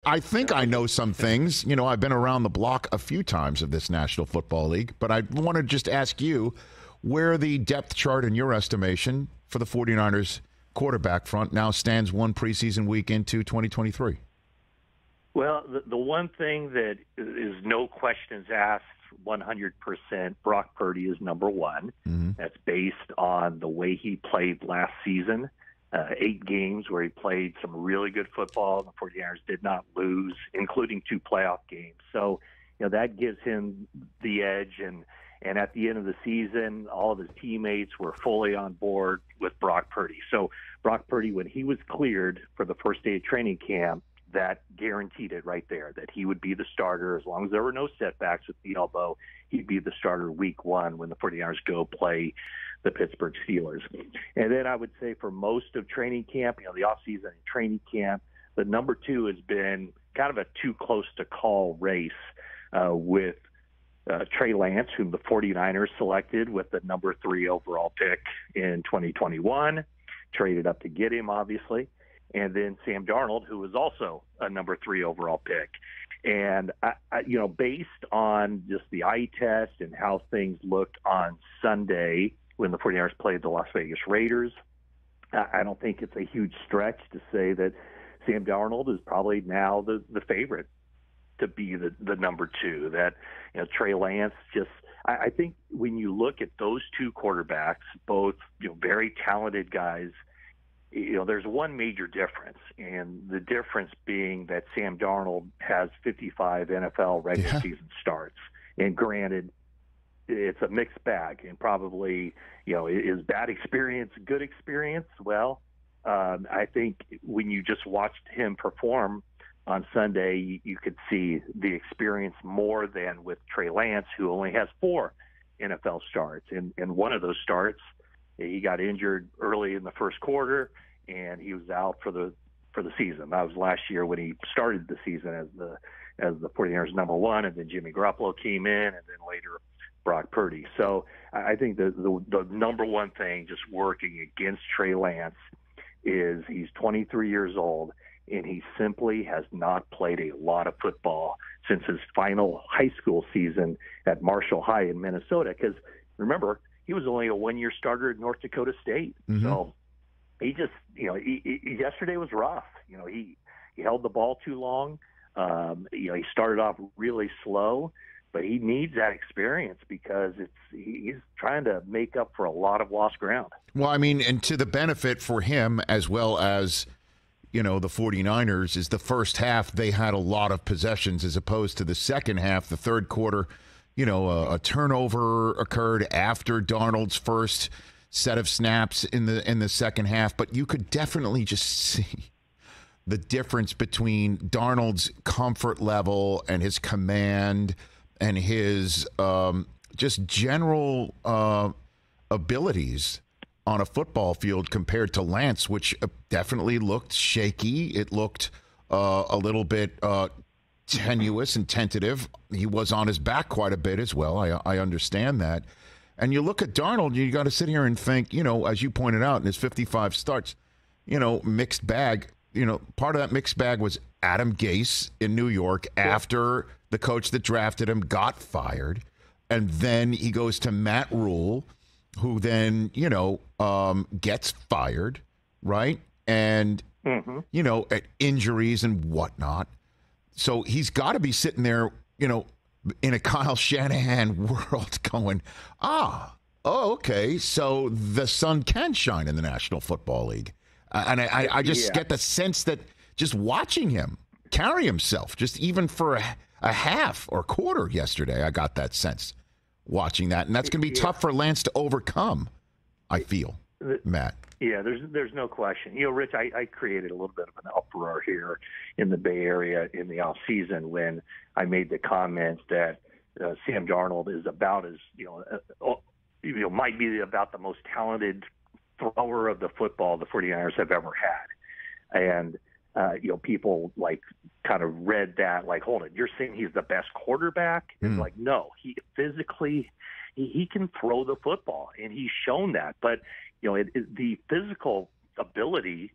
I think I know some things. You know, I've been around the block a few times of this National Football League, but I want to just ask you where the depth chart in your estimation for the 49ers quarterback front now stands one preseason week into 2023. Well, the one thing that is no questions asked, 100%, Brock Purdy is number one. Mm-hmm. That's based on the way he played last season. 8 games where he played some really good football. The 49ers did not lose, including 2 playoff games. So, that gives him the edge. And at the end of the season, all of his teammates were fully on board with Brock Purdy. So Brock Purdy, when he was cleared for the first day of training camp, that guaranteed it right there, that he would be the starter. As long as there were no setbacks with the elbow, he'd be the starter week 1 when the 49ers go play the Pittsburgh Steelers. And then I would say for most of training camp, the offseason and training camp, the number 2 has been kind of a too close to call race with Trey Lance, whom the 49ers selected with the number 3 overall pick in 2021, traded up to get him, obviously. And then Sam Darnold, who was also a number 3 overall pick. And, based on just the eye test and how things looked on Sunday when the 49ers played the Las Vegas Raiders, I don't think it's a huge stretch to say that Sam Darnold is probably now the favorite to be the number 2. That, Trey Lance I think when you look at those 2 quarterbacks, both, very talented guys, there's one major difference, and the difference being that Sam Darnold has 55 NFL regular season starts. And granted, it's a mixed bag, and probably, is bad experience good experience? Well, I think when you just watched him perform on Sunday, you could see the experience more than with Trey Lance, who only has 4 NFL starts. And one of those starts, he got injured early in the first quarter, and he was out for the season. That was last year when he started the season as the 49ers number 1, and then Jimmy Garoppolo came in, and then later Brock Purdy. So I think the number one thing just working against Trey Lance is he's 23 years old, and he simply has not played a lot of football since his final high school season at Marshall High in Minnesota. Because remember, he was only a 1-year starter at North Dakota State. Mm-hmm. So he just, yesterday was rough. He held the ball too long. He started off really slow, but he needs that experience because he's trying to make up for a lot of lost ground. Well, I mean, and to the benefit for him as well as, the 49ers is the first half, they had a lot of possessions as opposed to the second half, the third quarter, a turnover occurred after Darnold's first set of snaps in the second half, but you could definitely just see the difference between Darnold's comfort level and his command and his just general abilities on a football field compared to Lance, which definitely looked shaky. It looked a little bit tenuous and tentative. He was on his back quite a bit as well. I understand that. And you look at Darnold, you got to sit here and think, as you pointed out, in his 55 starts, mixed bag. Part of that mixed bag was Adam Gase in New York after the coach that drafted him got fired. And then he goes to Matt Rule, who then, gets fired, right? And, at injuries and whatnot. So he's got to be sitting there, in a Kyle Shanahan world going, okay, so the sun can shine in the National Football League. And I just get the sense that just watching him carry himself, just even for a half or quarter yesterday, I got that sense watching that. And that's going to be tough for Lance to overcome, I feel, Matt. Yeah, there's no question. Rich, I created a little bit of an uproar here in the Bay Area in the off season when I made the comment that Sam Darnold is about as might be about the most talented thrower of the football the 49ers have ever had, and people kind of read that hold it, you're saying he's the best quarterback? And no, he physically he can throw the football, and he's shown that, but. The physical ability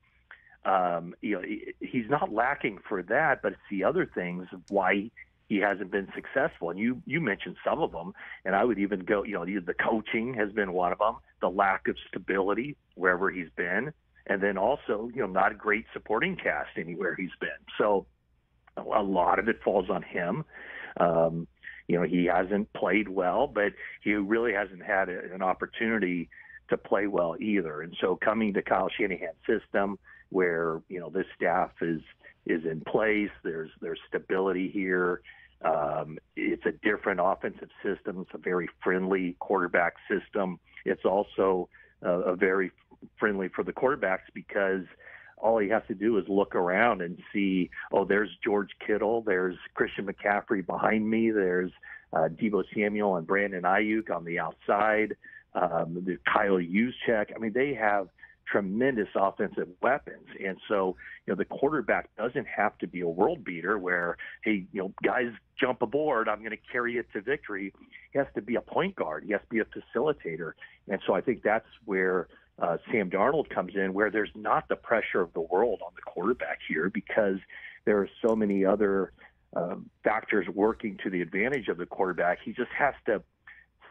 He's not lacking for that, but it's the other things of why he hasn't been successful. And you mentioned some of them, and I would even go, the coaching has been one of them, the lack of stability wherever he's been, and then also, not a great supporting cast anywhere he's been. So a lot of it falls on him. He hasn't played well, but he really hasn't had an opportunity to play well either. And so coming to Kyle Shanahan's system where, this staff is in place, there's stability here. It's a different offensive system. It's a very friendly quarterback system. It's also a very friendly for the quarterbacks because all he has to do is look around and see, there's George Kittle, there's Christian McCaffrey behind me, there's Deebo Samuel and Brandon Ayuk on the outside, the Kyle Juszczyk. I mean, they have tremendous offensive weapons. And so, the quarterback doesn't have to be a world beater where, hey, guys jump aboard, I'm going to carry it to victory. He has to be a point guard. He has to be a facilitator. And so I think that's where Sam Darnold comes in, where there's not the pressure of the world on the quarterback here because there are so many other factors working to the advantage of the quarterback. He just has to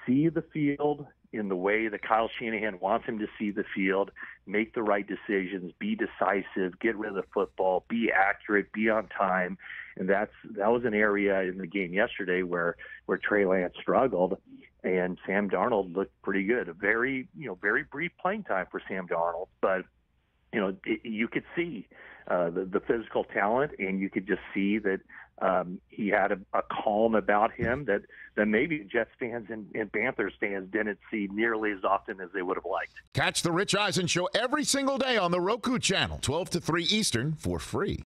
see the field in the way that Kyle Shanahan wants him to see the field, make the right decisions, be decisive, get rid of the football, be accurate, be on time. And that was an area in the game yesterday where Trey Lance struggled and Sam Darnold looked pretty good. A very brief playing time for Sam Darnold, but you could see the physical talent, and you could just see that he had a calm about him that maybe Jets fans and Panthers fans didn't see nearly as often as they would have liked. Catch the Rich Eisen Show every single day on the Roku channel, 12 to 3 Eastern, for free.